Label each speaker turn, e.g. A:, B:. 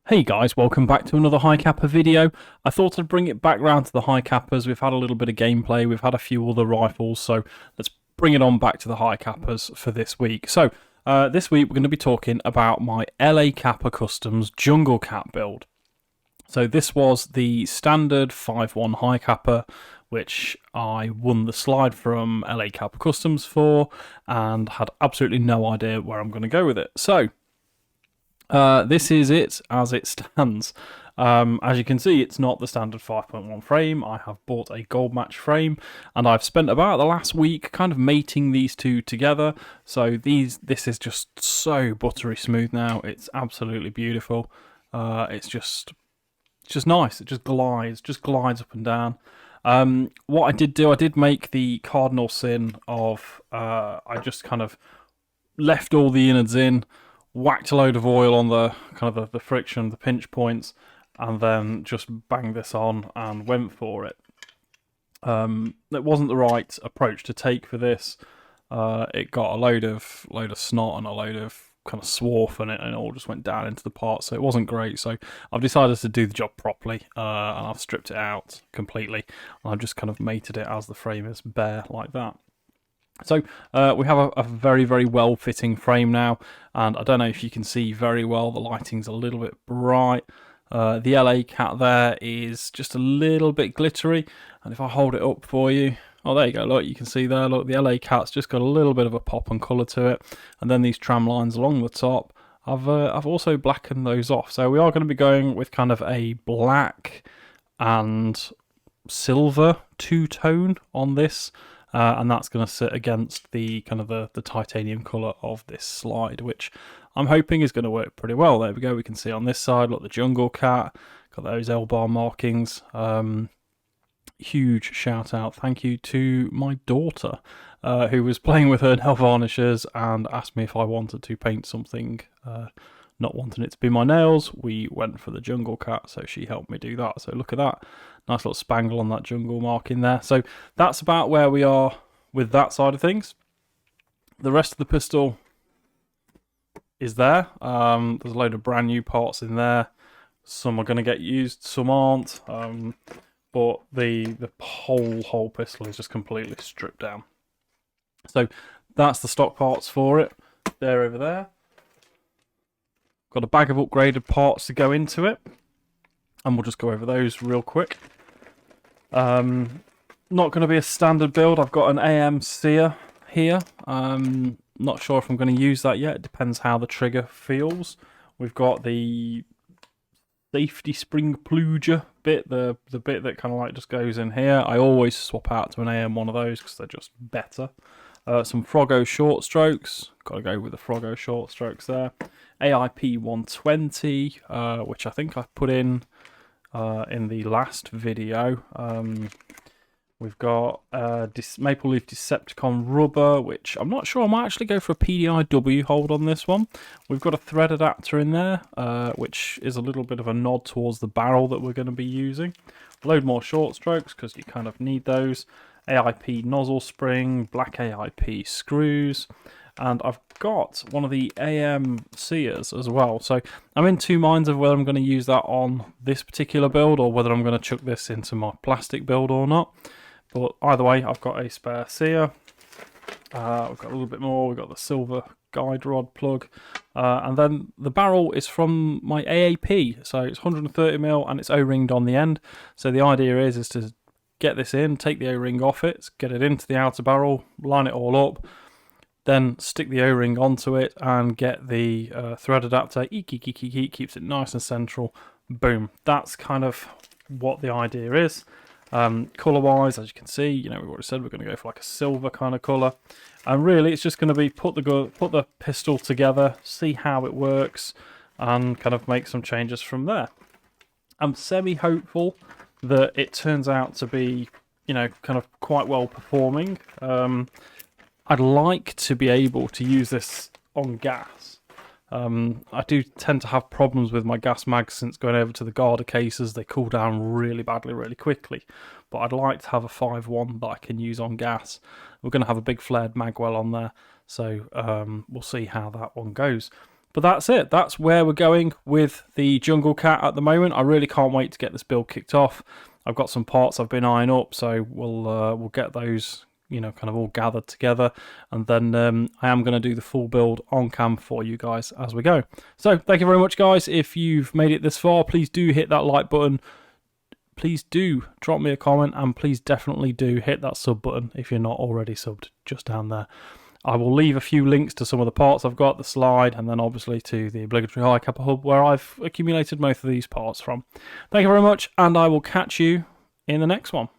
A: Hey guys, welcome back to another High Kappa video. I thought I'd bring it back round to the High Kappas. We've had a little bit of gameplay, we've had a few other rifles, so let's bring it on back to the High Kappas for this week. So, this week we're going to be talking about my LA Kappa Customs JungleCat build. So this was the standard 5-1 High Kappa, which I won the slide from LA Kappa Customs for, and had absolutely no idea where I'm going to go with it. So, this is it as it stands. As you can see, it's not the standard 5.1 frame. I have bought a gold match frame, and I've spent about the last week kind of mating these two together. So this is just so buttery smooth now. It's absolutely beautiful. It's just nice. It just glides up and down. What I did do, I did make the cardinal sin of I just kind of left all the innards in, whacked a load of oil on the kind of the friction, the pinch points, and then just banged this on and went for it. It wasn't the right approach to take for this. It got a load of snot and a load of kind of swarf in it, and it all just went down into the part, so it wasn't great. So I've decided to do the job properly, and I've stripped it out completely. I've just kind of mated it as the frame is bare like that. So we have a very, very well-fitting frame now, and I don't know if you can see very well, the lighting's a little bit bright. The LA Cat there is just a little bit glittery, and if I hold it up for you, oh there you go, look, you can see there, look, the LA Cat's just got a little bit of a pop and colour to it, and then these tram lines along the top, I've also blackened those off. So we are going to be going with kind of a black and silver two-tone on this. And that's going to sit against the kind of the titanium colour of this slide, which I'm hoping is going to work pretty well. There we go, we can see on this side, look, the JungleCat, got those L-bar markings. Huge shout out, thank you to my daughter, who was playing with her nail varnishes and asked me if I wanted to paint something, not wanting it to be my nails. We went for the JungleCat, so she helped me do that. So look at that. Nice little spangle on that jungle mark in there. So that's about where we are with that side of things. The rest of the pistol is there. There's a load of brand new parts in there. Some are going to get used, some aren't. But the whole pistol is just completely stripped down. So that's the stock parts for it. They're over there. Got a bag of upgraded parts to go into it, and we'll just go over those real quick. Not going to be a standard build. I've got an AM sear here. Not sure if I'm going to use that yet. It depends how the trigger feels. We've got the safety spring pluger bit, the bit that kind of like just goes in here. I always swap out to an AM one of those because they're just better. Some Froggo short strokes. Got to go with the Froggo short strokes there. AIP 120, which I think I put in the last video. We've got Maple Leaf Decepticon rubber, which I'm not sure. I might actually go for a PDIW hold on this one. We've got a thread adapter in there, which is a little bit of a nod towards the barrel that we're going to be using. A load more short strokes because you kind of need those. AIP nozzle spring, black AIP screws, and I've got one of the AM sears as well. So I'm in two minds of whether I'm going to use that on this particular build or whether I'm going to chuck this into my plastic build or not. But either way, I've got a spare sear. We've got a little bit more. We've got the silver guide rod plug. And then the barrel is from my AAP. So it's 130mm and it's O-ringed on the end. So the idea is to get this in, take the O-ring off it, get it into the outer barrel, line it all up, then stick the O-ring onto it and get the thread adapter, keeps it nice and central. Boom. That's kind of what the idea is. Colour-wise, as you can see, you know, we've already said we're going to go for like a silver kind of colour. And really, it's just going to be put the pistol together, see how it works, and kind of make some changes from there. I'm semi-hopeful that it turns out to be, you know, kind of quite well performing. I'd like to be able to use this on gas. I do tend to have problems with my gas mags since going over to the Garda cases. They cool down really badly, really quickly. But I'd like to have a 5.1 that I can use on gas. We're going to have a big flared magwell on there, so we'll see how that one goes. But that's it. That's where we're going with the JungleCat at the moment. I really can't wait to get this build kicked off. I've got some parts I've been eyeing up, so we'll get those, you know, kind of all gathered together, and then I am going to do the full build on cam for you guys as we go. So thank you very much, guys. If you've made it this far, please do hit that like button. Please do drop me a comment, and please definitely do hit that sub button if you're not already subbed, just down there. I will leave a few links to some of the parts I've got, the slide, and then obviously to the obligatory high Capa hub where I've accumulated most of these parts from. Thank you very much, and I will catch you in the next one.